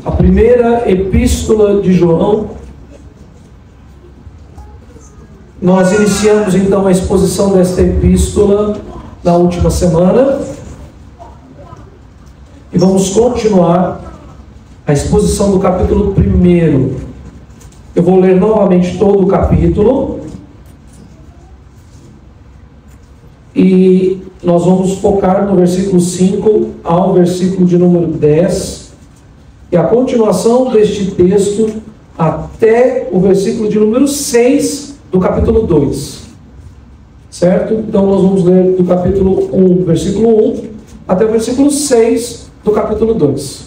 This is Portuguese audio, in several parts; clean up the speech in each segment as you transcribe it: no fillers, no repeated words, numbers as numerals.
a primeira epístola de João. Nós iniciamos então a exposição desta epístola na última semana e vamos continuar a exposição do capítulo 1. Eu vou ler novamente todo o capítulo e nós vamos focar no versículo 5 ao versículo de número 10 e a continuação deste texto até o versículo de número 6 do capítulo 2, certo? Então nós vamos ler do capítulo 1, versículo 1 até o versículo 6 do capítulo 2.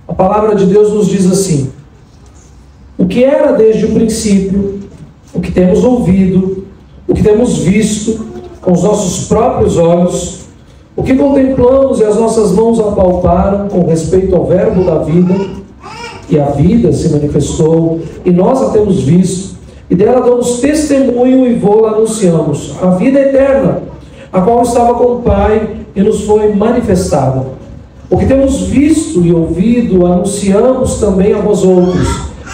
A palavra de Deus nos diz assim: o que era desde o princípio, o que temos ouvido, o que temos visto com os nossos próprios olhos, o que contemplamos e as nossas mãos apalparam com respeito ao verbo da vida, e a vida se manifestou, e nós a temos visto, e dela damos testemunho e vô-la anunciamos, a vida eterna, a qual estava com o Pai e nos foi manifestada. O que temos visto e ouvido, anunciamos também a vós outros,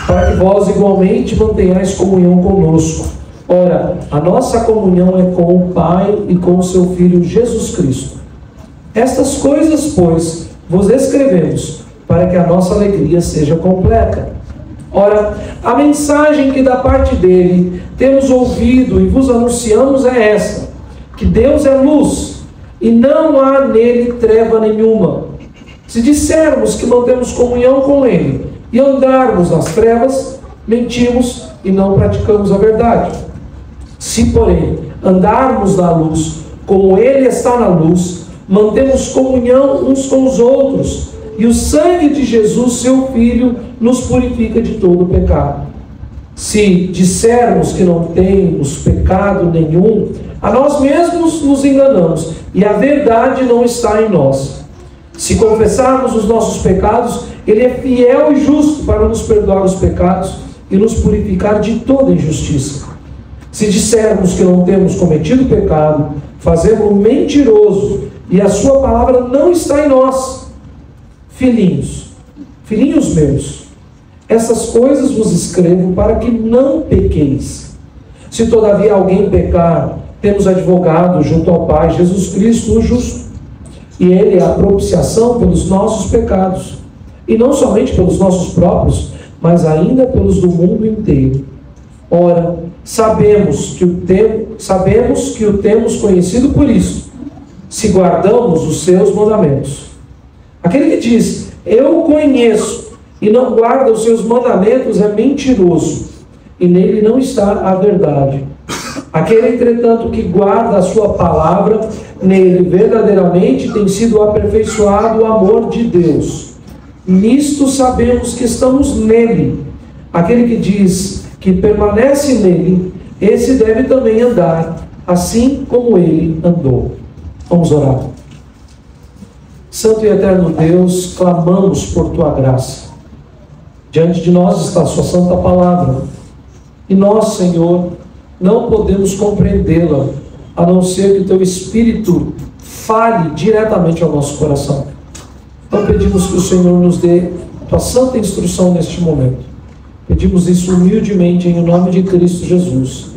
para que vós igualmente mantenhais comunhão conosco. Ora, a nossa comunhão é com o Pai e com o seu Filho Jesus Cristo. Estas coisas, pois, vos escrevemos, para que a nossa alegria seja completa. Ora, a mensagem que da parte dele temos ouvido e vos anunciamos é esta: que Deus é luz, e não há nele treva nenhuma. Se dissermos que mantemos comunhão com ele, e andarmos nas trevas, mentimos e não praticamos a verdade. Se, porém, andarmos na luz, como ele está na luz, mantemos comunhão uns com os outros, e o sangue de Jesus, seu Filho, nos purifica de todo o pecado. Se dissermos que não temos pecado nenhum, a nós mesmos nos enganamos, e a verdade não está em nós. Se confessarmos os nossos pecados, ele é fiel e justo para nos perdoar os pecados e nos purificar de toda injustiça. Se dissermos que não temos cometido pecado, fazemos-o mentiroso, e a sua palavra não está em nós. Filhinhos meus, essas coisas vos escrevo para que não pequeis. Se todavia alguém pecar, temos advogado junto ao Pai, Jesus Cristo, o justo. E ele é a propiciação pelos nossos pecados, e não somente pelos nossos próprios, mas ainda pelos do mundo inteiro. Ora, sabemos que o temos conhecido por isso, se guardamos os seus mandamentos. Aquele que diz, eu o conheço, e não guarda os seus mandamentos, é mentiroso, e nele não está a verdade. Aquele, entretanto, que guarda a sua palavra, nele verdadeiramente tem sido aperfeiçoado o amor de Deus. Nisto sabemos que estamos nele. Aquele que diz que permanece nele, esse deve também andar, assim como ele andou. Vamos orar. Santo e eterno Deus, clamamos por tua graça. Diante de nós está a sua santa palavra, e nós, Senhor, não podemos compreendê-la, a não ser que o teu Espírito fale diretamente ao nosso coração. Então pedimos que o Senhor nos dê tua santa instrução neste momento. Pedimos isso humildemente em nome de Cristo Jesus.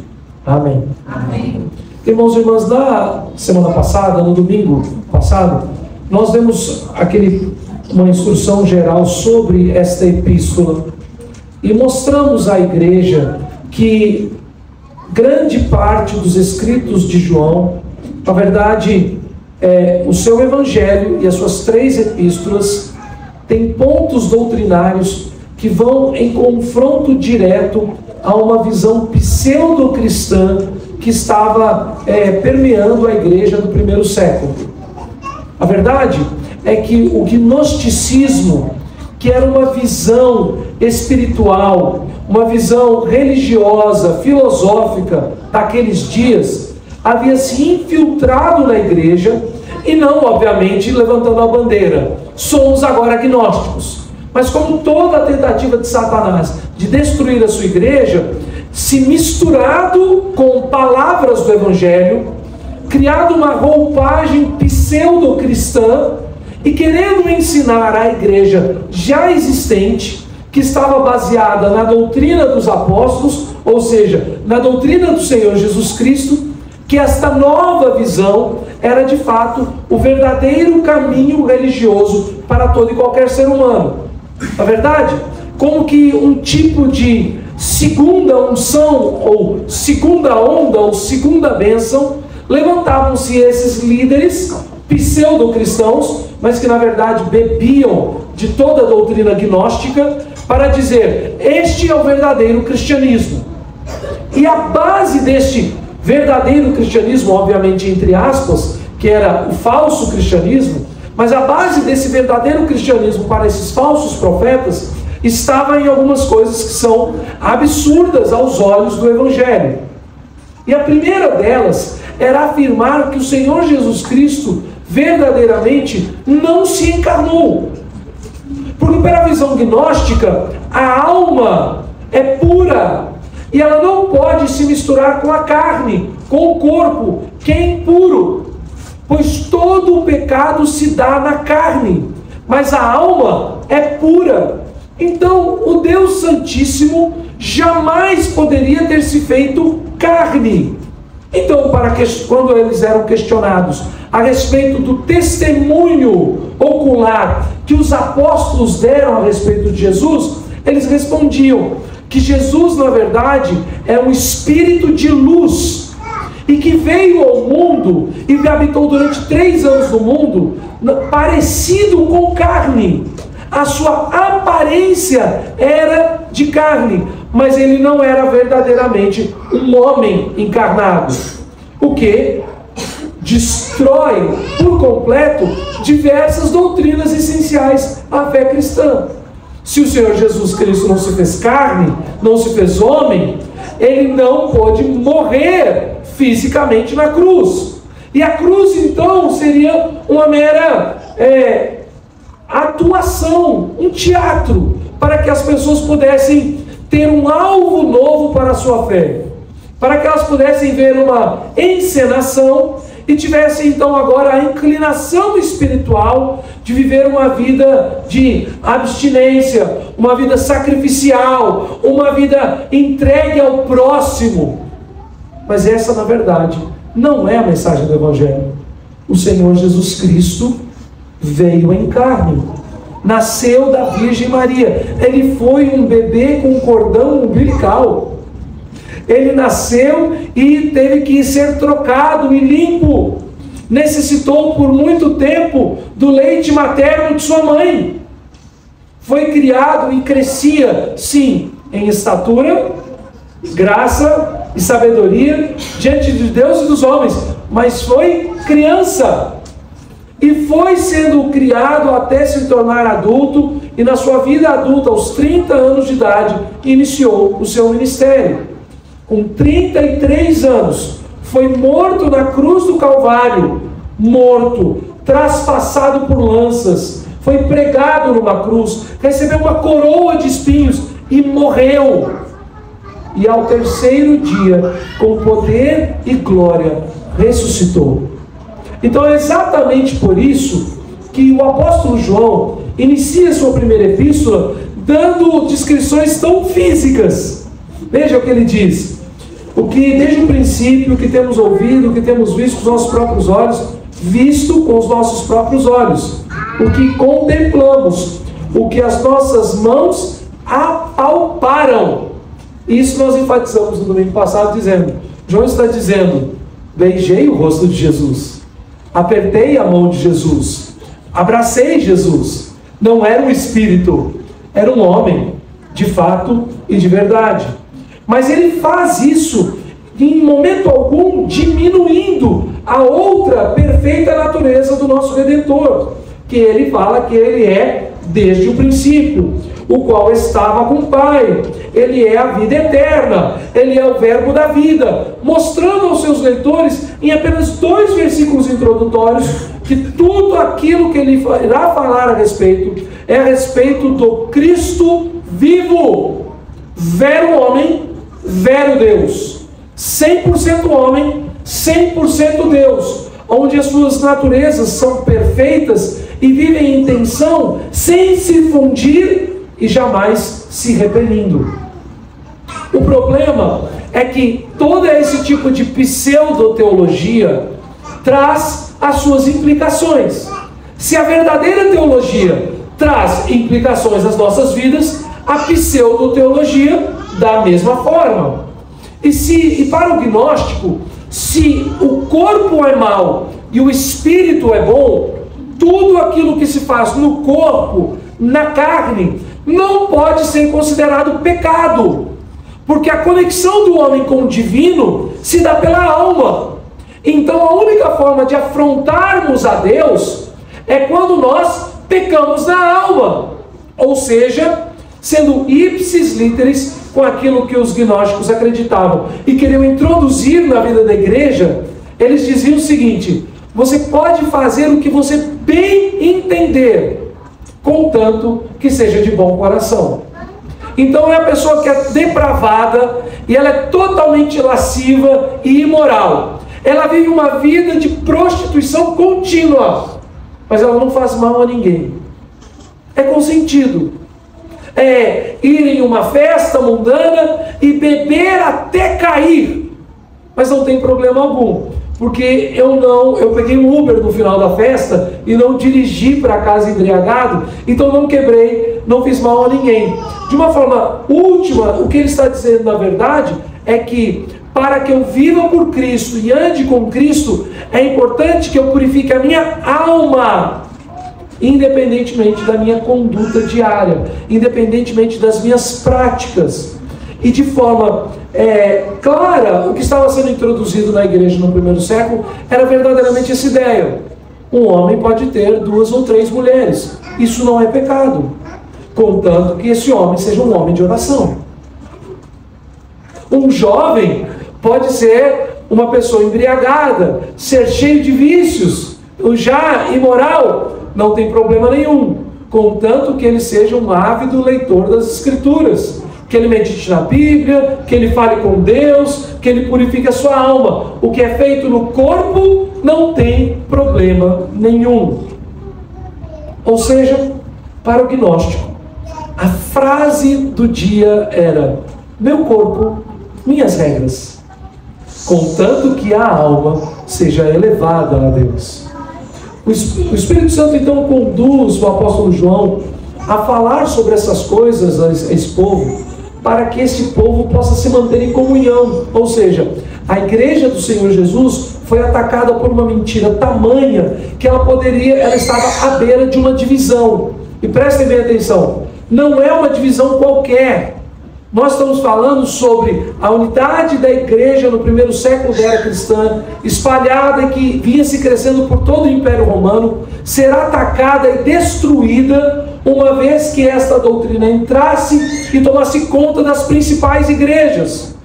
Amém. Amém. Irmãos e irmãs, na semana passada, no domingo passado, nós demos uma instrução geral sobre esta epístola e mostramos à igreja que grande parte dos escritos de João, na verdade, o seu evangelho e as suas 3 epístolas têm pontos doutrinários que vão em confronto direto a uma visão pseudo-cristã que estava permeando a igreja do primeiro século. A verdade é que o gnosticismo, que era uma visão espiritual, uma visão religiosa, filosófica daqueles dias, havia se infiltrado na igreja, e não, obviamente, levantando a bandeira, somos agora gnósticos. Mas como toda a tentativa de Satanás de destruir a sua igreja, se misturado com palavras do evangelho, criado uma roupagem pseudo-cristã, e querendo ensinar a igreja já existente, que estava baseada na doutrina dos apóstolos, ou seja, na doutrina do Senhor Jesus Cristo, que esta nova visão era de fato o verdadeiro caminho religioso para todo e qualquer ser humano. Na verdade, como que um tipo de segunda unção, ou segunda onda, ou segunda bênção, levantavam-se esses líderes pseudo-cristãos, mas que na verdade bebiam de toda a doutrina gnóstica, para dizer: este é o verdadeiro cristianismo. E a base deste verdadeiro cristianismo, obviamente entre aspas, que era o falso cristianismo, mas a base desse verdadeiro cristianismo para esses falsos profetas estava em algumas coisas que são absurdas aos olhos do Evangelho. E a primeira delas era afirmar que o Senhor Jesus Cristo verdadeiramente não se encarnou. Porque pela visão gnóstica, a alma é pura e ela não pode se misturar com a carne, com o corpo, que é impuro, pois todo o pecado se dá na carne, mas a alma é pura. Então o Deus Santíssimo jamais poderia ter se feito carne. Então, quando eles eram questionados a respeito do testemunho ocular que os apóstolos deram a respeito de Jesus, eles respondiam que Jesus, na verdade, é um espírito de luz e que veio ao mundo e habitou durante 3 anos no mundo, parecido com carne. A sua aparência era de carne, mas ele não era verdadeiramente um homem encarnado, o que destrói por completo diversas doutrinas essenciais à fé cristã. Se o Senhor Jesus Cristo não se fez carne, não se fez homem, ele não pôde morrer fisicamente na cruz. E a cruz então seria uma mera atuação, um teatro, para que as pessoas pudessem ter um alvo novo para a sua fé, para que elas pudessem ver uma encenação e tivessem então agora a inclinação espiritual de viver uma vida de abstinência, uma vida sacrificial, uma vida entregue ao próximo. Mas essa, na verdade, não é a mensagem do Evangelho. O Senhor Jesus Cristo veio em carne, nasceu da Virgem Maria. Ele foi um bebê com cordão umbilical. Ele nasceu e teve que ser trocado e limpo. Necessitou por muito tempo do leite materno de sua mãe. Foi criado e crescia, sim, em estatura, graça e sabedoria diante de Deus e dos homens, mas foi criança. E foi sendo criado até se tornar adulto, e na sua vida adulta, aos 30 anos de idade, iniciou o seu ministério. Com 33 anos, foi morto na cruz do Calvário, morto, traspassado por lanças, foi pregado numa cruz, recebeu uma coroa de espinhos e morreu. E ao 3º dia, com poder e glória, ressuscitou. Então é exatamente por isso que o apóstolo João inicia sua primeira epístola dando descrições tão físicas. Veja o que ele diz: o que desde o princípio, o que temos ouvido, o que temos visto com os nossos próprios olhos, visto com os nossos próprios olhos, o que contemplamos, o que as nossas mãos apalparam. Isso nós enfatizamos no domingo passado, dizendo: João está dizendo, beijei o rosto de Jesus, apertei a mão de Jesus, abracei Jesus. Não era um espírito, era um homem, de fato e de verdade. Mas ele faz isso, em momento algum, diminuindo a outra perfeita natureza do nosso Redentor, que ele fala que ele é desde o princípio, o qual estava com o Pai. Ele é a vida eterna, ele é o verbo da vida, mostrando aos seus leitores, em apenas 2 versículos introdutórios, que tudo aquilo que ele irá falar a respeito é a respeito do Cristo vivo, vero homem, vero Deus, 100% homem, 100% Deus, onde as suas naturezas são perfeitas e vivem em tensão sem se fundir e jamais se repelindo. O problema é que todo esse tipo de pseudo-teologia traz as suas implicações. Se a verdadeira teologia traz implicações nas nossas vidas, a pseudo-teologia da mesma forma. E para o gnóstico, se o corpo é mau e o espírito é bom, tudo aquilo que se faz no corpo, na carne, não pode ser considerado pecado, porque a conexão do homem com o divino se dá pela alma. Então a única forma de afrontarmos a Deus é quando nós pecamos na alma, ou seja, sendo ipsis literis com aquilo que os gnósticos acreditavam e queriam introduzir na vida da igreja. Eles diziam o seguinte: você pode fazer o que você bem entender, contanto que seja de bom coração. Então é a pessoa que é depravada e ela é totalmente lasciva e imoral. Ela vive uma vida de prostituição contínua, mas ela não faz mal a ninguém. É consentido. É ir em uma festa mundana e beber até cair, mas não tem problema algum, porque eu peguei um Uber no final da festa e não dirigi para casa embriagado, então não quebrei, não fiz mal a ninguém. De uma forma última, o que ele está dizendo na verdade é que para que eu viva por Cristo e ande com Cristo, é importante que eu purifique a minha alma, independentemente da minha conduta diária, independentemente das minhas práticas. E de forma clara, o que estava sendo introduzido na igreja no primeiro século era verdadeiramente essa ideia: um homem pode ter 2 ou 3 mulheres, isso não é pecado, contanto que esse homem seja um homem de oração. Um jovem pode ser uma pessoa embriagada, ser cheio de vícios, já imoral, não tem problema nenhum, contanto que ele seja um ávido leitor das Escrituras, que ele medite na Bíblia, que ele fale com Deus, que ele purifique a sua alma. O que é feito no corpo não tem problema nenhum. Ou seja, para o gnóstico, a frase do dia era: meu corpo, minhas regras, contanto que a alma seja elevada a Deus. O Espírito Santo então conduz o apóstolo João a falar sobre essas coisas a esse povo, para que esse povo possa se manter em comunhão. Ou seja, a igreja do Senhor Jesus foi atacada por uma mentira tamanha que ela estava à beira de uma divisão. E prestem bem atenção, não é uma divisão qualquer. Nós estamos falando sobre a unidade da igreja no primeiro século da era cristã, espalhada e que vinha se crescendo por todo o Império Romano, será atacada e destruída uma vez que esta doutrina entrasse e tomasse conta das principais igrejas,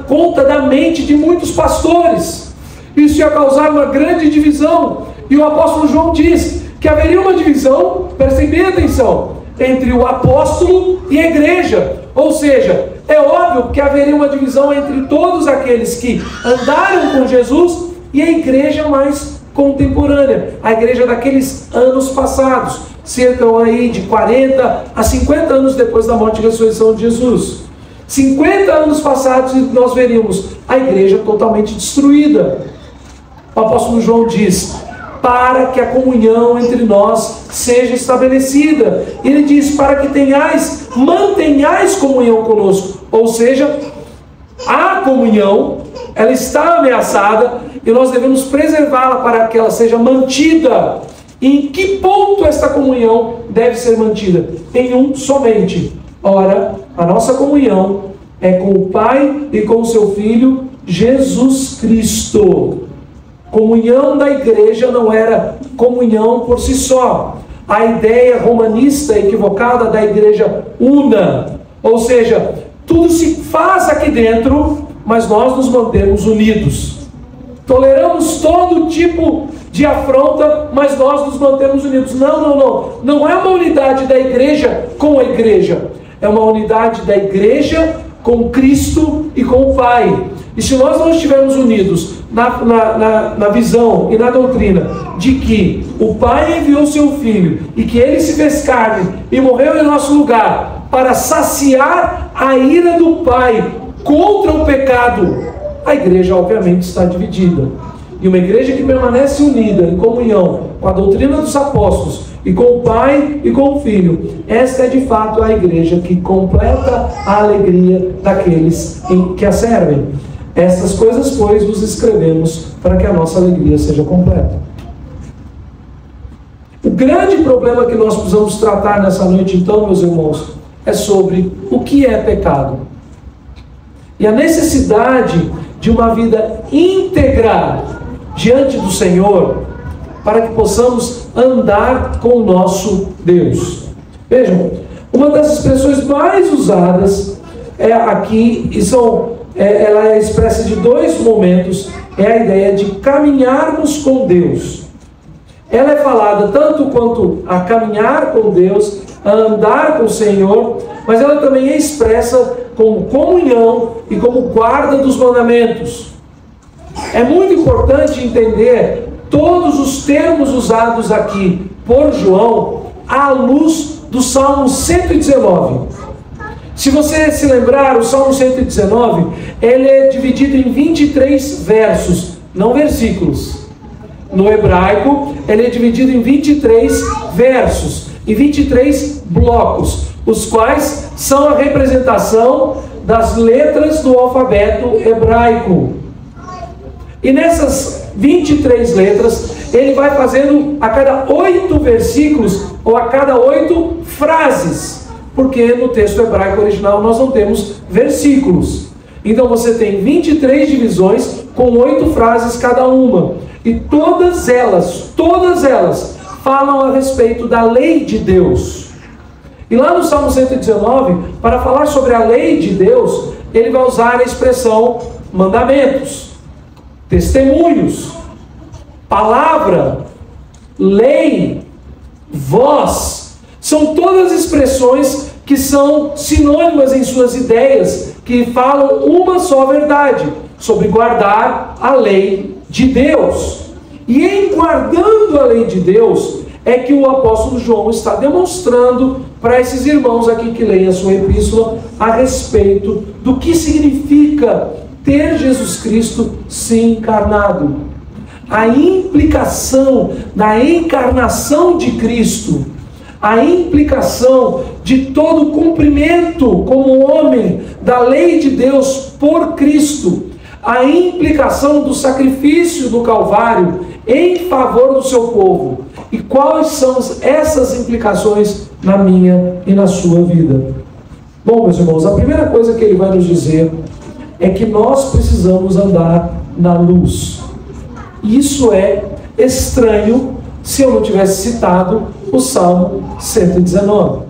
conta da mente de muitos pastores. Isso ia causar uma grande divisão, e o apóstolo João diz que haveria uma divisão, prestem bem atenção, entre o apóstolo e a igreja. Ou seja, é óbvio que haveria uma divisão entre todos aqueles que andaram com Jesus e a igreja mais contemporânea, a igreja daqueles anos passados, cerca aí de 40 a 50 anos depois da morte e ressurreição de Jesus. 50 anos passados e nós veríamos a igreja totalmente destruída. O apóstolo João diz: para que a comunhão entre nós seja estabelecida. Ele diz: para que mantenhais comunhão conosco. Ou seja, a comunhão, ela está ameaçada e nós devemos preservá-la para que ela seja mantida. Em que ponto esta comunhão deve ser mantida? Em um somente. Ora, a nossa comunhão é com o Pai e com o seu Filho, Jesus Cristo. Comunhão da igreja não era comunhão por si só. A ideia romanista equivocada da igreja una, ou seja, tudo se faz aqui dentro, mas nós nos mantemos unidos. Toleramos todo tipo de afronta, mas nós nos mantemos unidos. Não é uma unidade da igreja com a igreja, é uma unidade da igreja com Cristo e com o Pai. E se nós não estivermos unidos na visão e na doutrina de que o Pai enviou seu Filho e que Ele se fez carne e morreu em nosso lugar para saciar a ira do Pai contra o pecado, a igreja obviamente está dividida. E uma igreja que permanece unida em comunhão com a doutrina dos apóstolos e com o Pai e com o Filho, esta é de fato a igreja que completa a alegria daqueles que a servem. Essas coisas, pois, nos escrevemos para que a nossa alegria seja completa. O grande problema que nós precisamos tratar nessa noite, então, meus irmãos, é sobre o que é pecado. E a necessidade de uma vida íntegra diante do Senhor, para que possamos andar com o nosso Deus. Vejam, uma das expressões mais usadas aqui, ela é expressa de dois momentos, é a ideia de caminharmos com Deus. Ela é falada tanto quanto a caminhar com Deus, a andar com o Senhor, mas ela também é expressa como comunhão e como guarda dos mandamentos. É muito importante entender todos os termos usados aqui por João à luz do Salmo 119. Se você se lembrar, o Salmo 119, ele é dividido em 23 versos, não versículos. No hebraico, ele é dividido em 23 versos, em 23 blocos, os quais são a representação das letras do alfabeto hebraico. E nessas 23 letras, ele vai fazendo a cada 8 versículos, ou a cada 8 frases, porque no texto hebraico original nós não temos versículos. Então você tem 23 divisões com 8 frases cada uma. E todas elas falam a respeito da lei de Deus. E lá no Salmo 119, para falar sobre a lei de Deus, ele vai usar a expressão mandamentos, testemunhos, palavra, lei, voz. São todas expressões que são sinônimas em suas ideias, que falam uma só verdade, sobre guardar a lei de Deus. E em guardando a lei de Deus, é que o apóstolo João está demonstrando para esses irmãos aqui que leem a sua epístola a respeito do que significa ter Jesus Cristo se encarnado. A implicação da encarnação de Cristo, a implicação de todo o cumprimento como homem da lei de Deus por Cristo, a implicação do sacrifício do Calvário em favor do seu povo. E quais são essas implicações na minha e na sua vida? Bom, meus irmãos, a primeira coisa que ele vai nos dizer é que nós precisamos andar na luz. Isso é estranho se eu não tivesse citado o Salmo 119.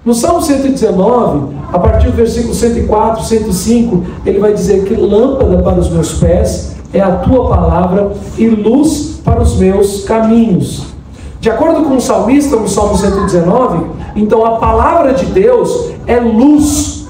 No Salmo 119, a partir do versículo 104, 105, ele vai dizer que lâmpada para os meus pés é a tua palavra e luz para os meus caminhos. De acordo com o salmista, no Salmo 119, então a palavra de Deus é luz.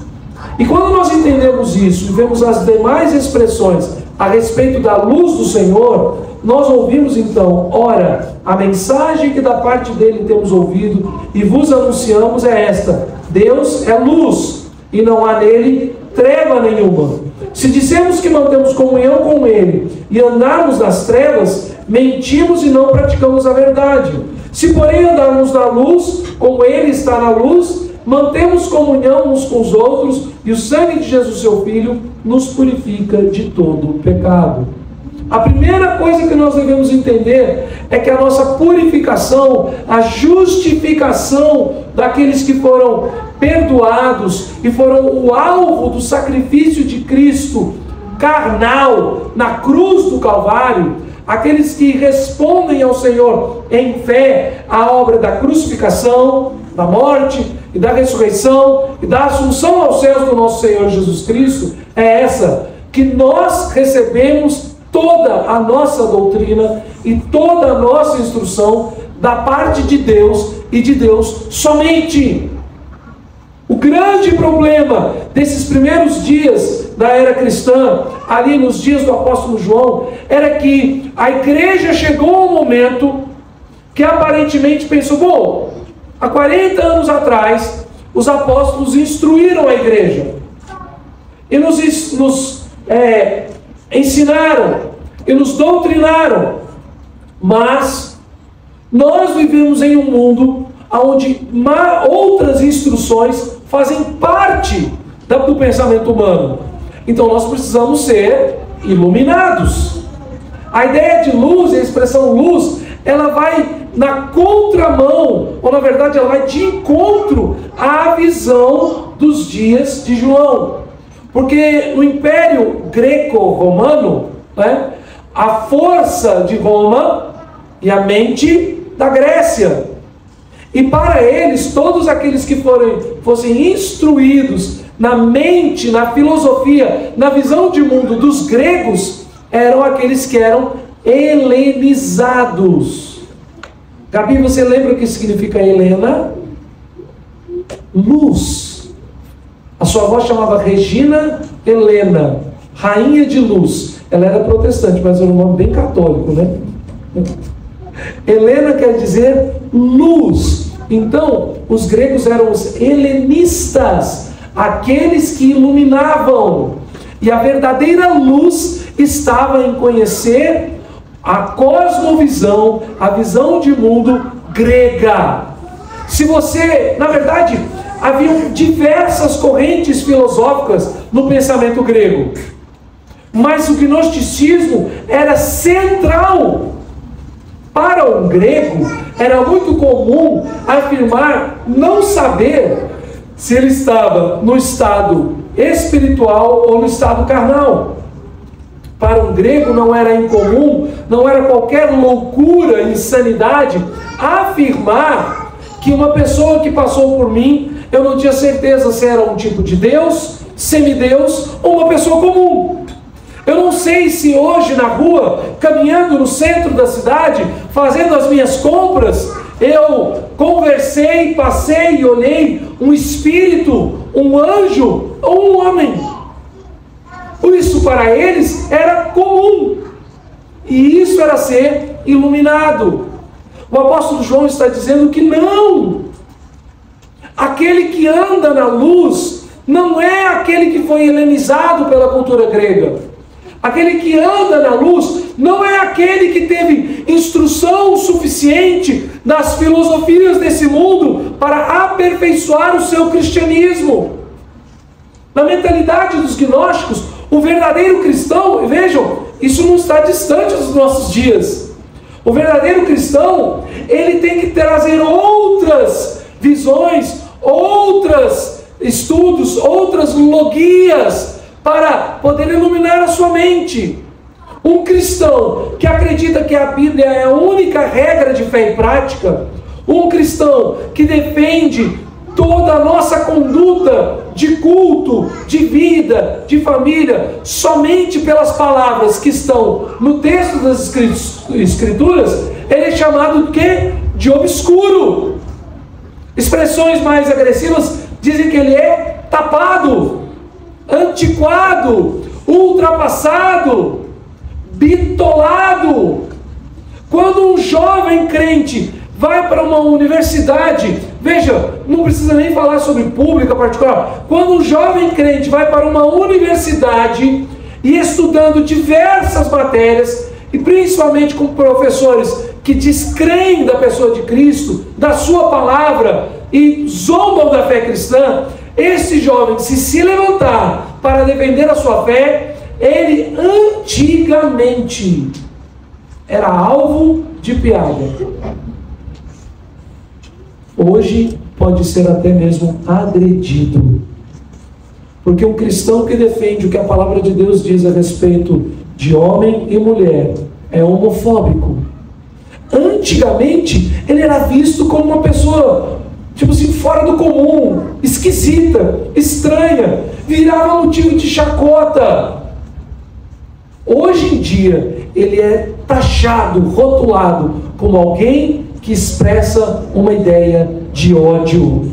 E quando nós entendemos isso e vemos as demais expressões a respeito da luz do Senhor, nós ouvimos então, ora, a mensagem que da parte dele temos ouvido e vos anunciamos é esta: Deus é luz e não há nele treva nenhuma. Se dissermos que mantemos comunhão com ele e andarmos nas trevas, mentimos e não praticamos a verdade. Se porém andarmos na luz, como ele está na luz, mantemos comunhão uns com os outros, e o sangue de Jesus, seu Filho, nos purifica de todo o pecado. A primeira coisa que nós devemos entender é que a nossa purificação, a justificação daqueles que foram perdoados e foram o alvo do sacrifício de Cristo carnal na cruz do Calvário, aqueles que respondem ao Senhor em fé à obra da crucificação, da morte e da ressurreição e da assunção aos céus do nosso Senhor Jesus Cristo, é essa, que nós recebemos toda a nossa doutrina e toda a nossa instrução da parte de Deus e de Deus somente. O grande problema desses primeiros dias da era cristã ali nos dias do apóstolo João, era que a igreja chegou ao momento que aparentemente pensou, bom, há 40 anos atrás, os apóstolos instruíram a igreja, e nos ensinaram, e nos doutrinaram, mas nós vivemos em um mundo onde outras instruções fazem parte do pensamento humano. Então nós precisamos ser iluminados. A ideia de luz, a expressão luz, ela vai na contramão, ou na verdade ela vai de encontro à visão dos dias de João. Porque no Império Greco-Romano, né, a força de Roma e a mente da Grécia. E para eles, todos aqueles que fossem instruídos na mente, na filosofia, na visão de mundo dos gregos, eram aqueles que eram helenizados. Gabi, você lembra o que significa Helena? Luz. A sua avó chamava Regina Helena, rainha de luz. Ela era protestante, mas era um nome bem católico, né? Helena quer dizer luz. Então, os gregos eram os helenistas, aqueles que iluminavam. E a verdadeira luz estava em conhecer a cosmovisão, a visão de mundo grega. Se você, na verdade, haviam diversas correntes filosóficas no pensamento grego, mas o gnosticismo era central. Para um grego, era muito comum afirmar não saber se ele estava no estado espiritual ou no estado carnal. Para um grego não era incomum, não era qualquer loucura, insanidade, afirmar que uma pessoa que passou por mim, eu não tinha certeza se era um tipo de Deus, semideus ou uma pessoa comum. Eu não sei se hoje na rua, caminhando no centro da cidade, fazendo as minhas compras, eu conversei, passei e olhei um espírito, um anjo ou um homem. Por isso, para eles, era comum. E isso era ser iluminado. O apóstolo João está dizendo que não. Aquele que anda na luz não é aquele que foi helenizado pela cultura grega. Aquele que anda na luz não é aquele que teve instrução suficiente nas filosofias desse mundo para aperfeiçoar o seu cristianismo. Na mentalidade dos gnósticos, o verdadeiro cristão, vejam, isso não está distante dos nossos dias. O verdadeiro cristão, ele tem que trazer outras visões, outros estudos, outras logias, para poder iluminar a sua mente. Um cristão que acredita que a Bíblia é a única regra de fé e prática, um cristão que defende toda a nossa conduta de culto, de vida, de família, somente pelas palavras que estão no texto das Escrituras, ele é chamado de quê? De obscuro. Expressões mais agressivas dizem que ele é tapado, antiquado, ultrapassado, bitolado. Quando um jovem crente vai para uma universidade, veja, não precisa nem falar sobre pública particular, quando um jovem crente vai para uma universidade e estudando diversas matérias, e principalmente com professores que descreem da pessoa de Cristo, da sua palavra, e zombam da fé cristã, esse jovem, se levantar para defender a sua fé, ele antigamente era alvo de piada. Hoje pode ser até mesmo agredido. Porque um cristão que defende o que a palavra de Deus diz a respeito de homem e mulher é homofóbico. Antigamente ele era visto como uma pessoa, tipo assim, fora do comum, esquisita, estranha, virava motivo de chacota. Hoje em dia, ele é taxado, rotulado como alguém que expressa uma ideia de ódio.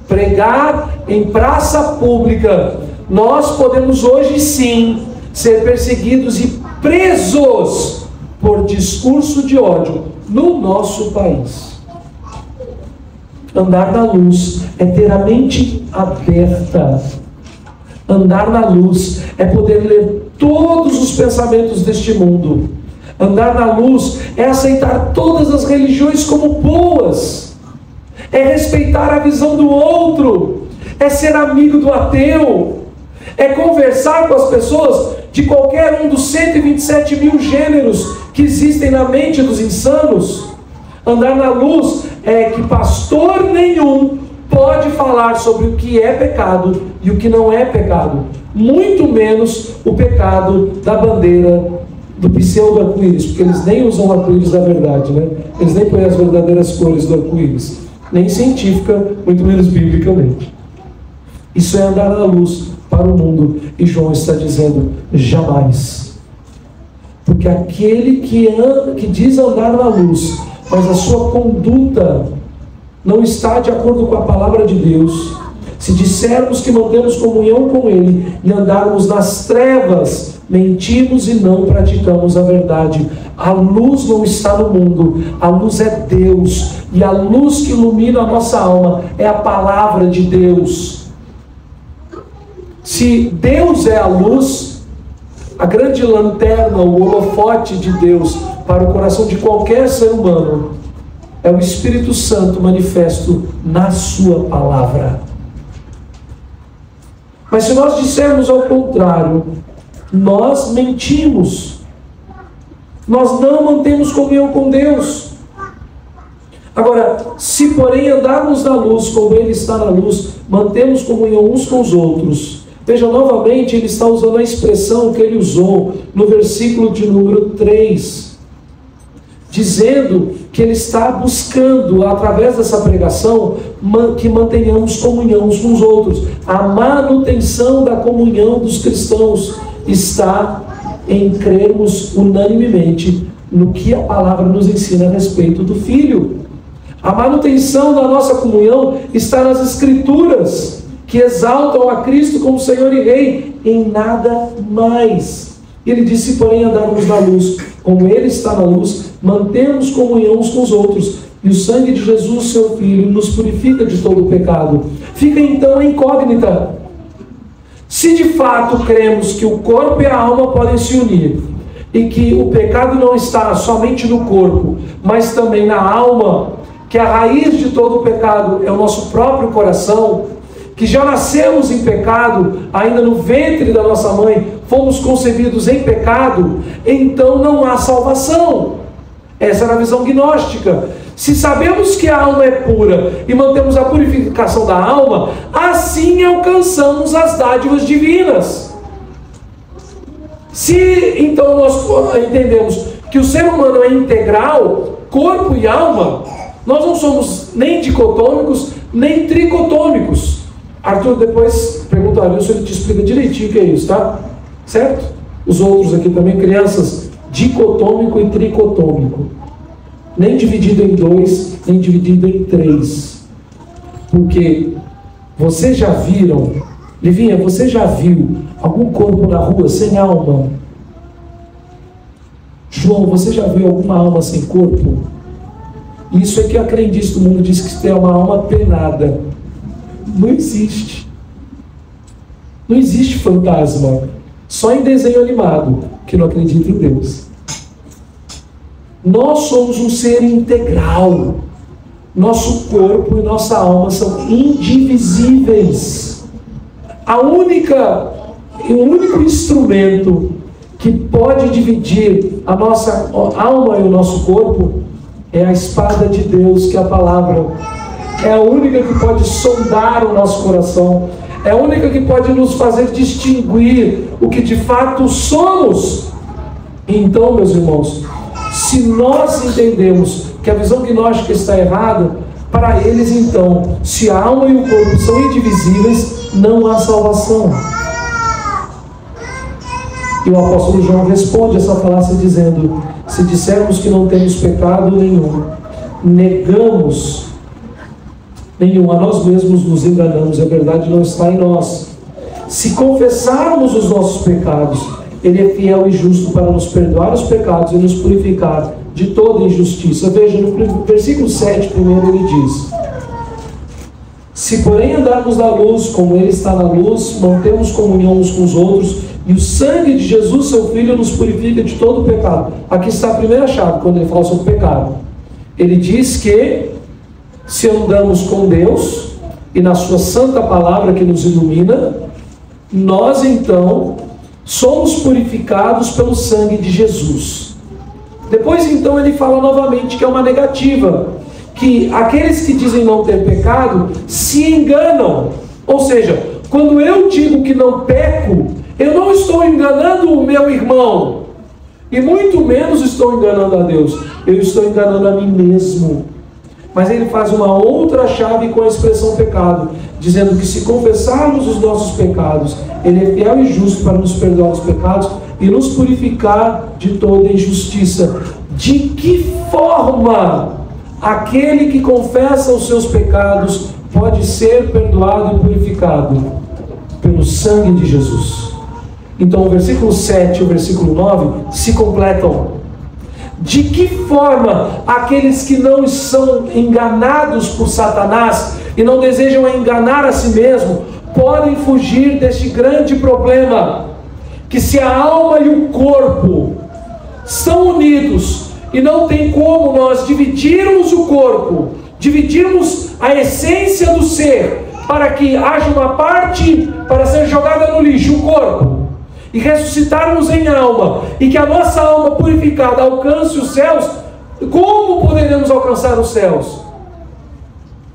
Pregar em praça pública, nós podemos hoje sim ser perseguidos e presos por discurso de ódio no nosso país. Andar na luz é ter a mente aberta. Andar na luz é poder ler todos os pensamentos deste mundo. Andar na luz é aceitar todas as religiões como boas. É respeitar a visão do outro. É ser amigo do ateu. É conversar com as pessoas de qualquer um dos 127 mil gêneros que existem na mente dos insanos. Andar na luz é que pastor nenhum pode falar sobre o que é pecado e o que não é pecado. Muito menos o pecado da bandeira do pseudo-arco-íris, porque eles nem usam arco-íris da verdade, né? Eles nem põem as verdadeiras cores do arco-íris, nem científica, muito menos biblicamente. Isso é andar na luz para o mundo, e João está dizendo, jamais. Porque aquele que diz andar na luz, mas a sua conduta não está de acordo com a palavra de Deus, se dissermos que mantemos comunhão com Ele e andarmos nas trevas, mentimos e não praticamos a verdade. A luz não está no mundo, a luz é Deus, e a luz que ilumina a nossa alma é a palavra de Deus. Se Deus é a luz, a grande lanterna, o holofote de Deus para o coração de qualquer ser humano é o Espírito Santo manifesto na sua palavra. Mas se nós dissermos ao contrário, nós mentimos. Nós não mantemos comunhão com Deus. Agora, se porém andarmos na luz, como Ele está na luz, mantemos comunhão uns com os outros. Veja, novamente, ele está usando a expressão que ele usou no versículo de número 3, dizendo que ele está buscando, através dessa pregação, que mantenhamos comunhão uns com os outros. A manutenção da comunhão dos cristãos está em crermos unanimemente no que a palavra nos ensina a respeito do Filho. A manutenção da nossa comunhão está nas Escrituras, que exaltam a Cristo como Senhor e Rei, em nada mais. Ele disse, porém, andarmos na luz, como Ele está na luz, mantemos comunhão uns com os outros, e o sangue de Jesus, seu Filho, nos purifica de todo o pecado. Fica então a incógnita. Se de fato cremos que o corpo e a alma podem se unir, e que o pecado não está somente no corpo, mas também na alma, que a raiz de todo o pecado é o nosso próprio coração, que já nascemos em pecado, ainda no ventre da nossa mãe, fomos concebidos em pecado, então não há salvação. Essa era a visão gnóstica. Se sabemos que a alma é pura e mantemos a purificação da alma, assim alcançamos as dádivas divinas. Se então nós entendemos que o ser humano é integral, corpo e alma, nós não somos nem dicotômicos, nem tricotômicos. Arthur, depois pergunta a Wilson, ele te explica direitinho o que é isso, tá? Certo? Os outros aqui também, crianças, dicotômico e tricotômico. Nem dividido em 2, nem dividido em 3. Porque vocês já viram, Livinha, você já viu algum corpo na rua sem alma? João, você já viu alguma alma sem corpo? Isso é que a crendice do mundo diz que tem uma alma penada. Não existe. Não existe fantasma. Só em desenho animado que não acredita em Deus. Nós somos um ser integral. Nosso corpo e nossa alma são indivisíveis. O único instrumento que pode dividir a nossa alma e o nosso corpo é a espada de Deus, que é a palavra. É a única que pode sondar o nosso coração. É a única que pode nos fazer distinguir o que de fato somos. Então, meus irmãos, se nós entendemos que a visão gnóstica está errada, para eles então, se a alma e o corpo são indivisíveis, não há salvação. E o apóstolo João responde essa falácia dizendo: se dissermos que não temos pecado nenhum, negamos nenhum, a nós mesmos nos enganamos, a verdade não está em nós. Se confessarmos os nossos pecados, Ele é fiel e justo para nos perdoar os pecados e nos purificar de toda injustiça. Veja, no versículo 7, primeiro ele diz: se porém andarmos na luz, como Ele está na luz, mantemos comunhão uns com os outros, e o sangue de Jesus, seu Filho, nos purifica de todo o pecado. Aqui está a primeira chave, quando ele fala sobre pecado. Ele diz que se andamos com Deus, e na sua santa palavra que nos ilumina, nós então somos purificados pelo sangue de Jesus. Depois então ele fala novamente que é uma negativa, que aqueles que dizem não ter pecado se enganam. Ou seja, quando eu digo que não peco, eu não estou enganando o meu irmão, e muito menos estou enganando a Deus, eu estou enganando a mim mesmo. Mas ele faz uma outra chave com a expressão pecado, dizendo que se confessarmos os nossos pecados, Ele é fiel e justo para nos perdoar os pecados e nos purificar de toda injustiça. De que forma aquele que confessa os seus pecados pode ser perdoado e purificado? Pelo sangue de Jesus. Então o versículo 7 e o versículo 9 se completam. De que forma aqueles que não são enganados por Satanás e não desejam enganar a si mesmo podem fugir deste grande problema, que se a alma e o corpo estão unidos e não tem como nós dividirmos o corpo, dividirmos a essência do ser, para que haja uma parte para ser jogada no lixo, o corpo, e ressuscitarmos em alma, e que a nossa alma purificada alcance os céus. Como poderemos alcançar os céus?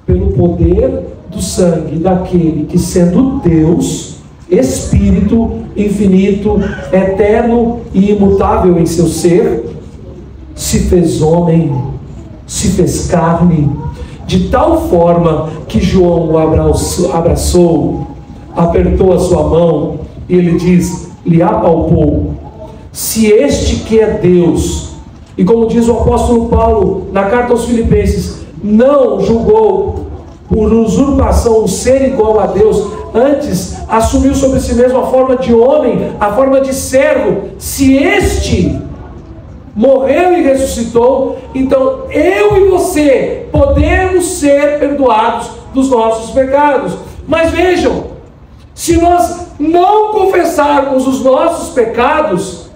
Pelo poder do sangue daquele que, sendo Deus, Espírito infinito, eterno e imutável em seu ser, se fez homem, se fez carne, de tal forma que João o abraçou, apertou a sua mão, e ele diz, lhe apalpou: se este que é Deus, e como diz o apóstolo Paulo na carta aos Filipenses, não julgou por usurpação o ser igual a Deus, antes assumiu sobre si mesmo a forma de homem, a forma de servo, se este morreu e ressuscitou, então eu e você podemos ser perdoados dos nossos pecados. Mas vejam, se nós não confessarmos os nossos pecados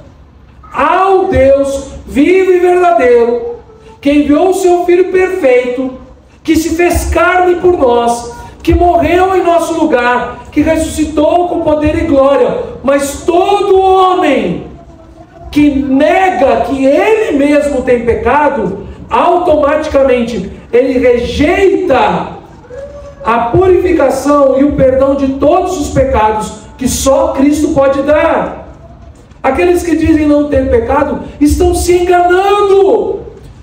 ao Deus vivo e verdadeiro, que enviou o seu Filho perfeito, que se fez carne por nós, que morreu em nosso lugar, que ressuscitou com poder e glória, mas todo homem que nega que ele mesmo tem pecado, automaticamente ele rejeita a purificação e o perdão de todos os pecados que só Cristo pode dar. Aqueles que dizem não ter pecado estão se enganando,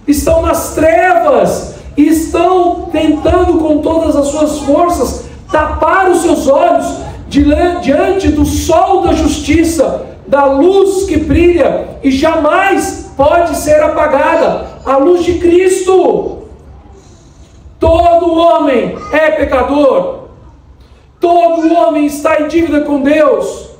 estão nas trevas, e estão tentando com todas as suas forças tapar os seus olhos diante do sol da justiça, da luz que brilha e jamais pode ser apagada, a luz de Cristo. Todo homem é pecador, todo homem está em dívida com Deus,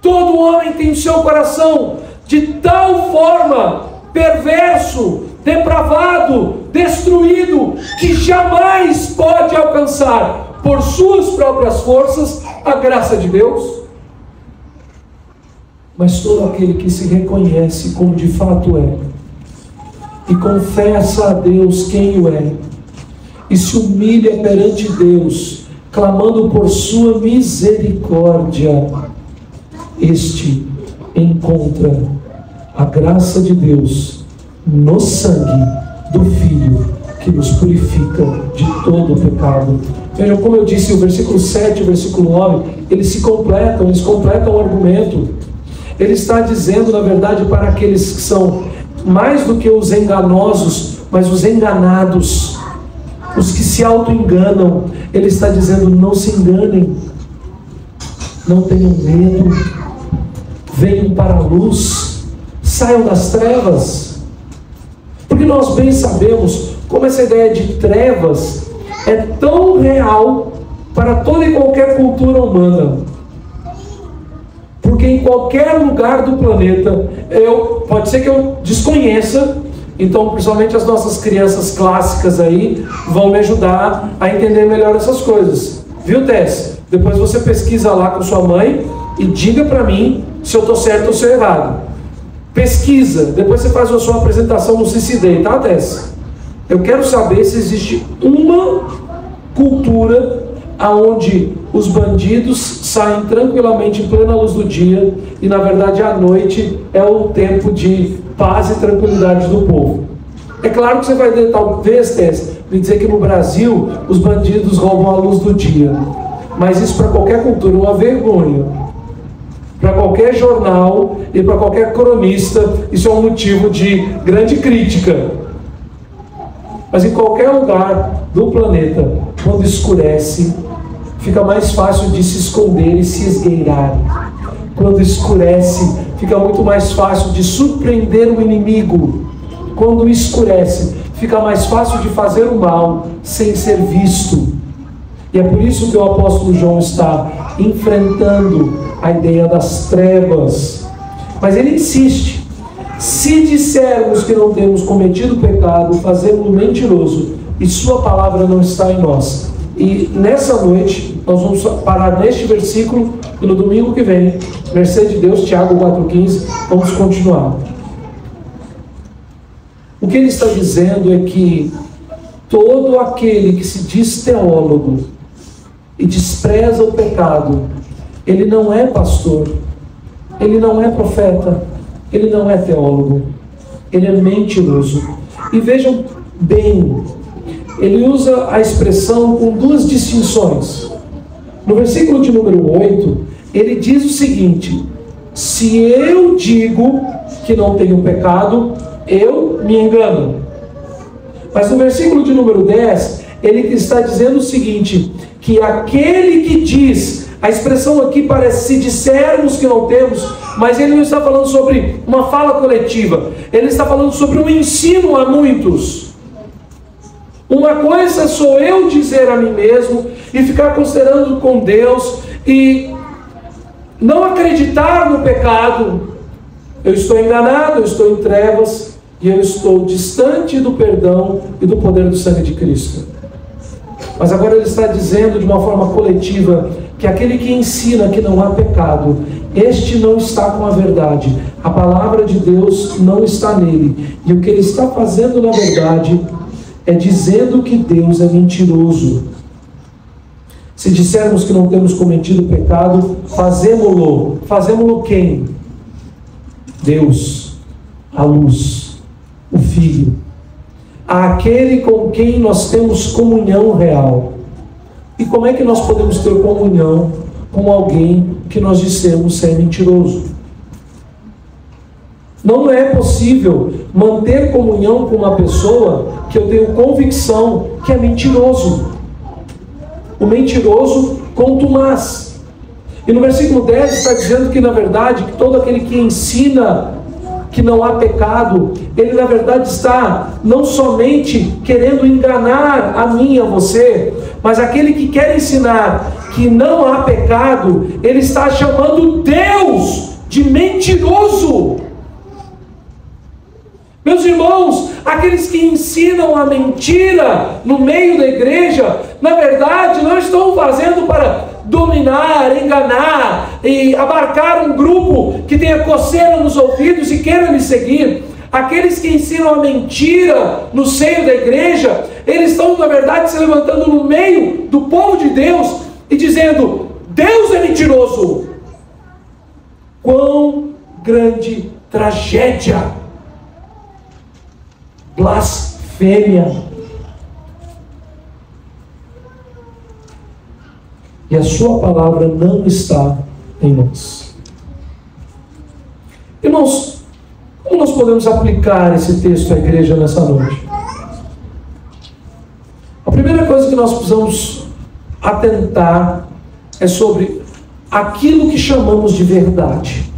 todo homem tem o seu coração de tal forma perverso, depravado, destruído, que jamais pode alcançar por suas próprias forças a graça de Deus. Mas todo aquele que se reconhece como de fato é, e confessa a Deus quem o é, e se humilha perante Deus, clamando por sua misericórdia, este encontra a graça de Deus no sangue do Filho, que nos purifica de todo o pecado. Vejam, como eu disse, o versículo 7 e o versículo 9, eles completam o argumento. Ele está dizendo, na verdade, para aqueles que são mais do que os enganosos, mas os enganados, os que se auto-enganam. Ele está dizendo, não se enganem, não tenham medo, venham para a luz, saiam das trevas. Porque nós bem sabemos como essa ideia de trevas é tão real para toda e qualquer cultura humana. Porque porque em qualquer lugar do planeta, pode ser que eu desconheça, então principalmente as nossas crianças clássicas aí vão me ajudar a entender melhor essas coisas. Viu, Tess? Depois você pesquisa lá com sua mãe e diga para mim se eu estou certo ou se eu errado. Pesquisa, depois você faz a sua apresentação no CCD, tá, Tess? Eu quero saber se existe uma cultura aonde os bandidos saem tranquilamente em plena luz do dia e na verdade à noite é o tempo de paz e tranquilidade do povo. É claro que você vai talvez, Tess, me dizer que no Brasil os bandidos roubam a luz do dia, mas isso para qualquer cultura é uma vergonha. Para qualquer jornal e para qualquer cronista isso é um motivo de grande crítica. Mas em qualquer lugar do planeta, quando escurece, fica mais fácil de se esconder e se esgueirar. Quando escurece, fica muito mais fácil de surpreender o inimigo. Quando escurece, fica mais fácil de fazer o mal sem ser visto. E é por isso que o apóstolo João está enfrentando a ideia das trevas. Mas ele insiste: se dissermos que não temos cometido pecado, fazemos-no mentiroso, e sua palavra não está em nós. E nessa noite, nós vamos parar neste versículo, e no domingo que vem, mercê de Deus, Tiago 4,15, vamos continuar. O que ele está dizendo é que todo aquele que se diz teólogo e despreza o pecado, ele não é pastor, ele não é profeta, ele não é teólogo, ele é mentiroso. E vejam bem, ele usa a expressão com duas distinções. No versículo de número 8, ele diz o seguinte: se eu digo que não tenho pecado, eu me engano. Mas no versículo de número 10, ele está dizendo o seguinte, que aquele que diz, a expressão aqui parece se dissermos que não temos, mas ele não está falando sobre uma fala coletiva, ele está falando sobre um ensino a muitos. Uma coisa sou eu dizer a mim mesmo e ficar considerando com Deus e não acreditar no pecado. Eu estou enganado, eu estou em trevas e eu estou distante do perdão e do poder do sangue de Cristo. Mas agora ele está dizendo de uma forma coletiva que aquele que ensina que não há pecado, este não está com a verdade. A palavra de Deus não está nele. E o que ele está fazendo na verdade é dizendo que Deus é mentiroso. Se dissermos que não temos cometido pecado, fazemo-lo. Fazemo-lo quem? Deus, a luz, o Filho, aquele com quem nós temos comunhão real. E como é que nós podemos ter comunhão com alguém que nós dissemos ser mentiroso? Não é possível manter comunhão com uma pessoa que eu tenho convicção que é mentiroso. O mentiroso contumaz. E no versículo 10 está dizendo que na verdade, que todo aquele que ensina que não há pecado, ele na verdade está não somente querendo enganar a mim e a você, mas aquele que quer ensinar que não há pecado, ele está chamando Deus de mentiroso. Meus irmãos, aqueles que ensinam a mentira no meio da igreja, na verdade não estão fazendo para dominar, enganar e abarcar um grupo que tenha coceira nos ouvidos e queira me seguir. Aqueles que ensinam a mentira no seio da igreja, eles estão na verdade se levantando no meio do povo de Deus e dizendo: Deus é mentiroso. Quão grande tragédia, blasfêmia. E a sua palavra não está em nós. Irmãos, como nós podemos aplicar esse texto à igreja nessa noite? A primeira coisa que nós precisamos atentar é sobre aquilo que chamamos de verdade.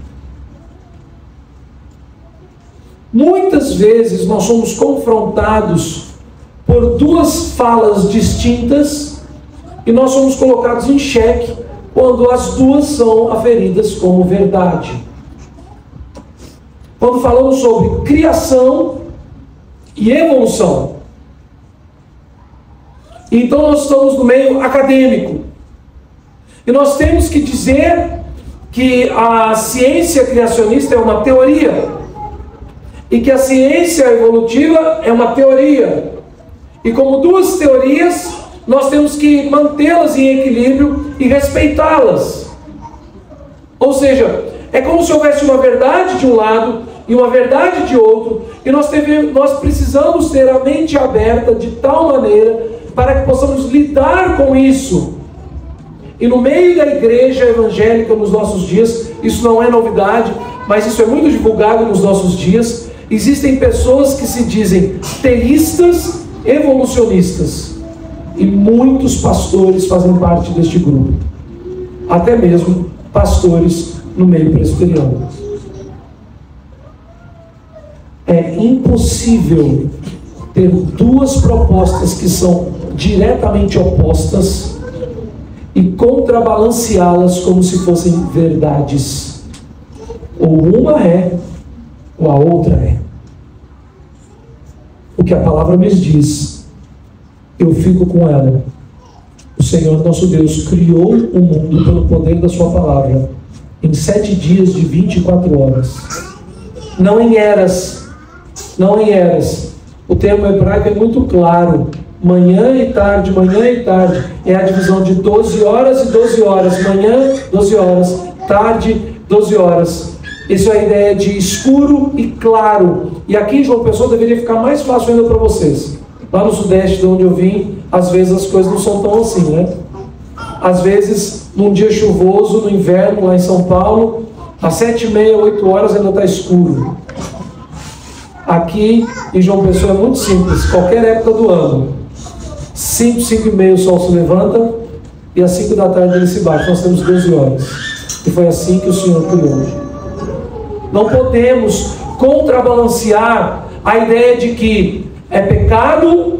Muitas vezes nós somos confrontados por duas falas distintas e nós somos colocados em xeque quando as duas são aferidas como verdade. Quando falamos sobre criação e evolução, então nós estamos no meio acadêmico. E nós temos que dizer que a ciência criacionista é uma teoria e que a ciência evolutiva é uma teoria. E como duas teorias, nós temos que mantê-las em equilíbrio e respeitá-las. Ou seja, é como se houvesse uma verdade de um lado e uma verdade de outro, e nós precisamos ter a mente aberta de tal maneira para que possamos lidar com isso. E no meio da igreja evangélica nos nossos dias, isso não é novidade, mas isso é muito divulgado nos nossos dias, existem pessoas que se dizem teístas evolucionistas, e muitos pastores fazem parte deste grupo, até mesmo pastores no meio presbiteriano. É impossível ter duas propostas que são diretamente opostas e contrabalanceá-las como se fossem verdades. Ou uma é, ou a outra é. O que a palavra me diz, eu fico com ela. O Senhor nosso Deus criou o mundo pelo poder da sua palavra, em 7 dias de 24 horas. Não em eras, não em eras. O termo hebraico é muito claro. Manhã e tarde, é a divisão de 12 horas e 12 horas. Manhã, 12 horas. Tarde, 12 horas. Isso é a ideia de escuro e claro. E aqui em João Pessoa deveria ficar mais fácil ainda para vocês. Lá no Sudeste, de onde eu vim, às vezes as coisas não são tão assim, né? Às vezes, num dia chuvoso, no inverno, lá em São Paulo, às 7h30, 8 horas ainda está escuro. Aqui em João Pessoa é muito simples, qualquer época do ano. 5, 5h30 o sol se levanta e às 5 da tarde ele se bate. Nós temos 12 horas. E foi assim que o Senhor criou. Não podemos contrabalancear a ideia de que é pecado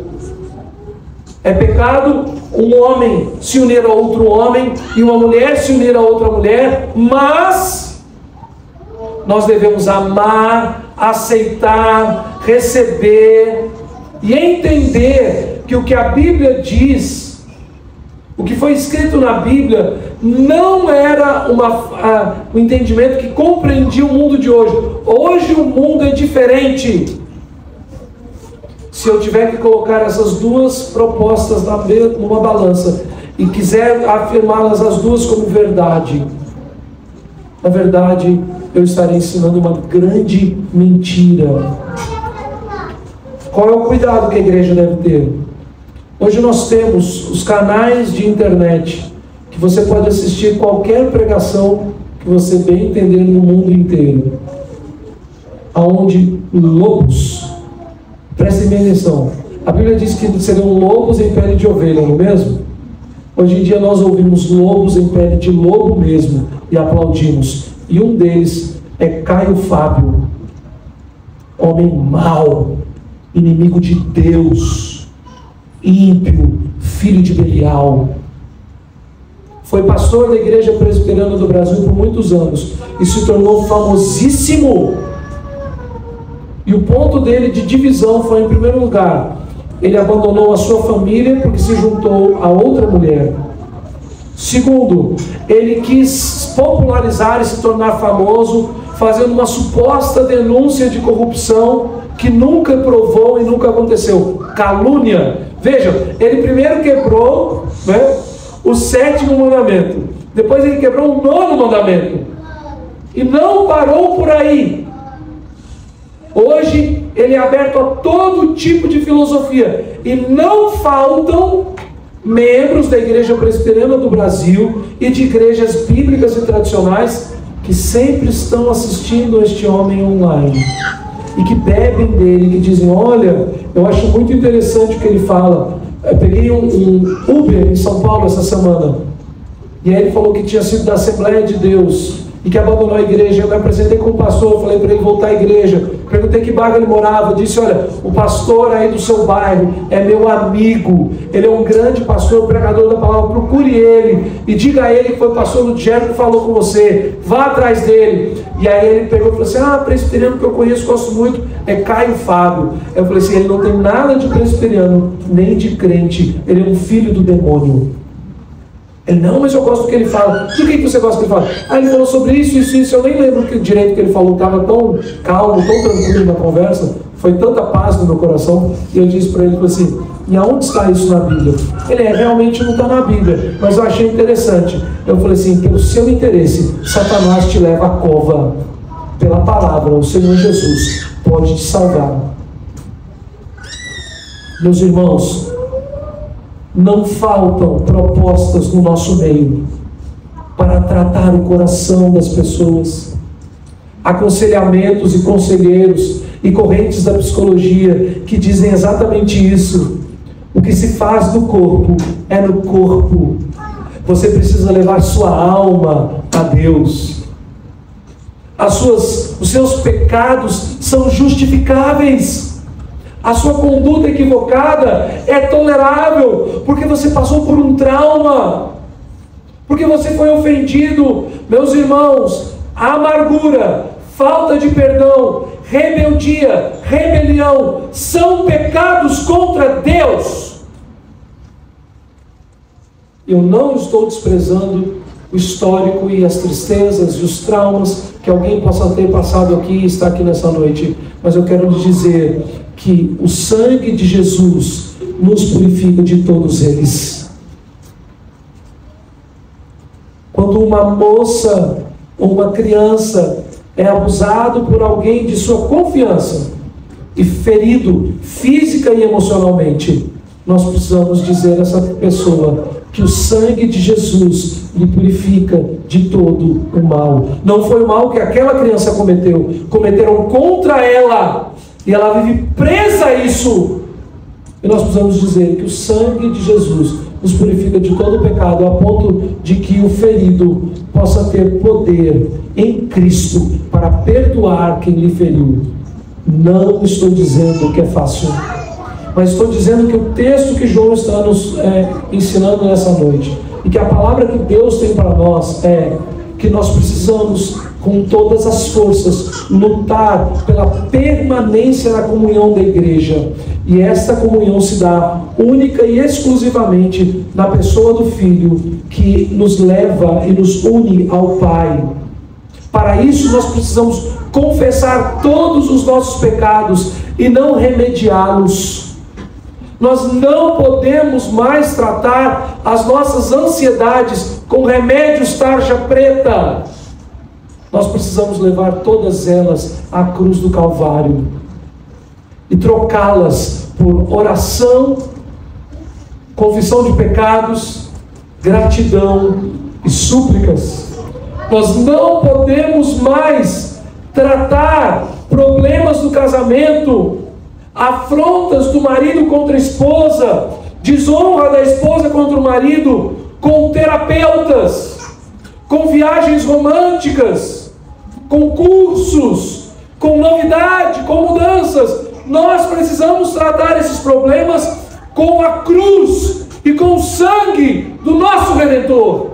um homem se unir a outro homem e uma mulher se unir a outra mulher, mas nós devemos amar, aceitar, receber e entender que o que a Bíblia diz, o que foi escrito na Bíblia, não era um entendimento que compreendia o mundo de hoje. Hoje o mundo é diferente. Se eu tiver que colocar essas duas propostas numa balança e quiser afirmá-las as duas como verdade, na verdade eu estarei ensinando uma grande mentira. Qual é o cuidado que a igreja deve ter? Hoje nós temos os canais de internet que você pode assistir qualquer pregação que você bem entender no mundo inteiro, aonde lobos, prestem bem atenção, a Bíblia diz que serão lobos em pele de ovelha, não é mesmo? Hoje em dia nós ouvimos lobos em pele de lobo mesmo e aplaudimos, e um deles é Caio Fábio, homem mau, inimigo de Deus, ímpio, filho de Belial. Foi pastor da Igreja Presbiteriana do Brasil por muitos anos e se tornou famosíssimo. E o ponto dele de divisão foi, em primeiro lugar, ele abandonou a sua família porque se juntou a outra mulher. Segundo, ele quis popularizar e se tornar famoso, fazendo uma suposta denúncia de corrupção que nunca provou e nunca aconteceu. Calúnia. Vejam, ele primeiro quebrou, né, o 7º mandamento. Depois ele quebrou o 9º mandamento. E não parou por aí. Hoje ele é aberto a todo tipo de filosofia. E não faltam membros da Igreja Presbiteriana do Brasil e de igrejas bíblicas e tradicionais que sempre estão assistindo a este homem online. E que bebem dele, que dizem, olha, eu acho muito interessante o que ele fala. Eu peguei um Uber em São Paulo essa semana, e aí ele falou que tinha sido da Assembleia de Deus, e que abandonou a igreja. Eu me apresentei com o pastor, falei para ele voltar à igreja, perguntei que bairro ele morava, disse: olha, o pastor aí do seu bairro é meu amigo, ele é um grande pastor, pregador da palavra, procure ele e diga a ele que foi o pastor Ludgero que falou com você, vá atrás dele. E aí ele pegou e falou assim: presbiteriano que eu conheço, gosto muito, é Caio Fábio. Eu falei assim: ele não tem nada de presbiteriano, nem de crente, ele é um filho do demônio. Ele: não, mas eu gosto do que ele fala. Do que você gosta que ele fala? Ele falou sobre isso. Eu nem lembro que direito que ele falou. Estava tão calmo, tão tranquilo na conversa. Foi tanta paz no meu coração. E eu disse para ele, assim: e aonde está isso na Bíblia? Ele: realmente não está na Bíblia, mas eu achei interessante. Eu falei assim: pelo seu interesse, Satanás te leva à cova. Pela palavra, o Senhor Jesus pode te salvar. Meus irmãos, não faltam propostas no nosso meio para tratar o coração das pessoas. Aconselhamentos e conselheiros e correntes da psicologia que dizem exatamente isso. O que se faz no corpo é no corpo. Você precisa levar sua alma a Deus. Os seus pecados são justificáveis. A sua conduta equivocada é tolerável, porque você passou por um trauma, porque você foi ofendido. Meus irmãos, amargura, falta de perdão, rebeldia, rebelião, são pecados contra Deus. Eu não estou desprezando o histórico e as tristezas e os traumas que alguém possa ter passado aqui e está aqui nessa noite, mas eu quero lhe dizer que o sangue de Jesus nos purifica de todos eles. Quando uma moça ou uma criança é abusado por alguém de sua confiança e ferido física e emocionalmente, nós precisamos dizer a essa pessoa que o sangue de Jesus lhe purifica de todo o mal. Não foi o mal que aquela criança cometeu, cometeram contra ela, e ela vive presa a isso. E nós precisamos dizer que o sangue de Jesus nos purifica de todo o pecado, a ponto de que o ferido possa ter poder em Cristo para perdoar quem lhe feriu. Não estou dizendo que é fácil, mas estou dizendo que o texto que João está nos ensinando nessa noite, e que a palavra que Deus tem para nós é que nós precisamos, com todas as forças, lutar pela permanência na comunhão da igreja. E esta comunhão se dá única e exclusivamente na pessoa do Filho, que nos leva e nos une ao Pai. Para isso nós precisamos confessar todos os nossos pecados e não remediá-los. Nós não podemos mais tratar as nossas ansiedades com remédios tarja preta. Nós precisamos levar todas elas à cruz do Calvário e trocá-las por oração, confissão de pecados, gratidão e súplicas. Nós não podemos mais tratar problemas do casamento, afrontas do marido contra a esposa, desonra da esposa contra o marido, com terapeutas, com viagens românticas, com cursos, com novidade, com mudanças. Nós precisamos tratar esses problemas com a cruz e com o sangue do nosso Redentor.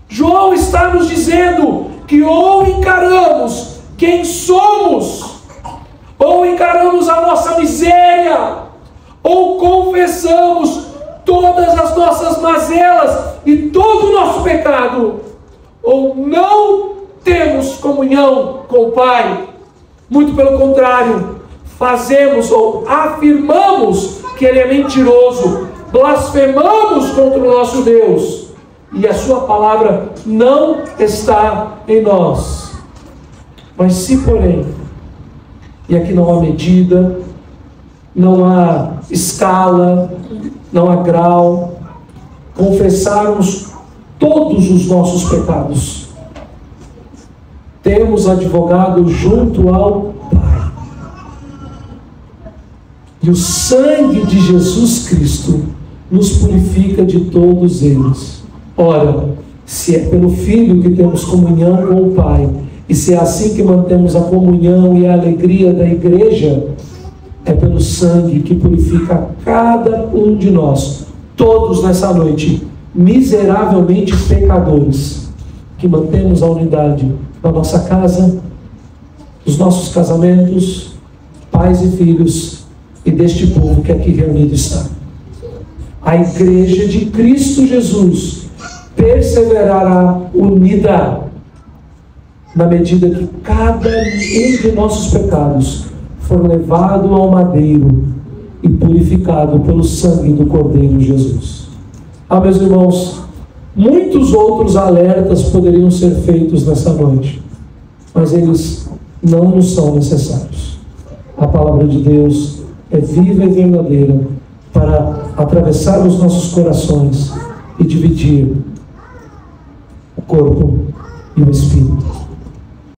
João está nos dizendo que ou encaramos quem somos, ou encaramos a nossa miséria, ou confessamos todas as nossas mazelas e todo o nosso pecado, ou não temos comunhão com o Pai. Muito pelo contrário, fazemos ou afirmamos que Ele é mentiroso, blasfemamos contra o nosso Deus, e a sua palavra não está em nós. Mas se porém, e aqui não há medida, não há escala, não há grau, confessarmos todos os nossos pecados, temos advogado junto ao Pai. E o sangue de Jesus Cristo nos purifica de todos eles. Ora, Se é pelo Filho que temos comunhão com o Pai, e se é assim que mantemos a comunhão e a alegria da igreja, é pelo sangue que purifica cada um de nós, todos nessa noite, miseravelmente pecadores, que mantemos a unidade na nossa casa, nos nossos casamentos, pais e filhos, e deste povo que aqui reunido está. A igreja de Cristo Jesus perseverará unida, na medida que cada um de nossos pecados for levado ao madeiro e purificado pelo sangue do Cordeiro Jesus. Meus irmãos, muitos outros alertas poderiam ser feitos nessa noite, mas eles não nos são necessários. A palavra de Deus é viva e verdadeira para atravessar os nossos corações e dividir o corpo e o espírito.